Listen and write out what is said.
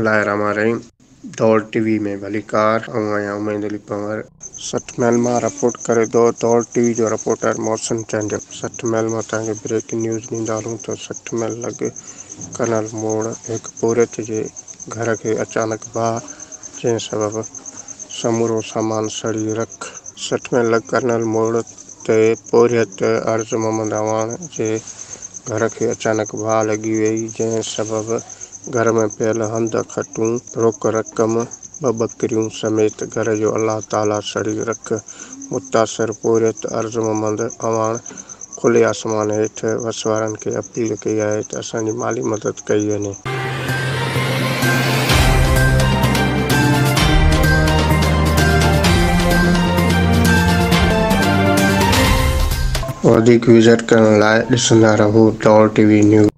बिस्मिल्लाहिर्रहमानिर्रहीम। दौड़ टीवी में भली कार आया उमैद अली पंवर 60 मैल में रिपोर्ट करे दौड़ टीवी जो रिपोर्टर मोहसिन चंद 60 मैल में तक ब्रेकिंग न्यूज़ ॾींदा हूँ तो 60 मैल लॻ कर्नल मोड़ एक पोरियत जे घर के अचानक बाहि जंहिं सबब समूरो सामान सड़ी रख। 60 मैल लॻ कर्नल मोड़ ते पोरियत अर्ज़ मोहम्मद अवान जे घर के अचानक बाहि लगी वही जंहिं सबब घर में पियल हंध खटूं रोक रक़म 2 बकरियों समेत घर जो अल्लाह ताला सड़ी रख। मुतासिर पोरियत अर्ज़ मोहम्मद अवान खुले आसमान हेठ वसवारन के अपील कई है त असांजी माली मदद कई वञे। वधिक विज़िट करण लाइ ॾिसंदा रहो दौड़ टीवी न्यूज़।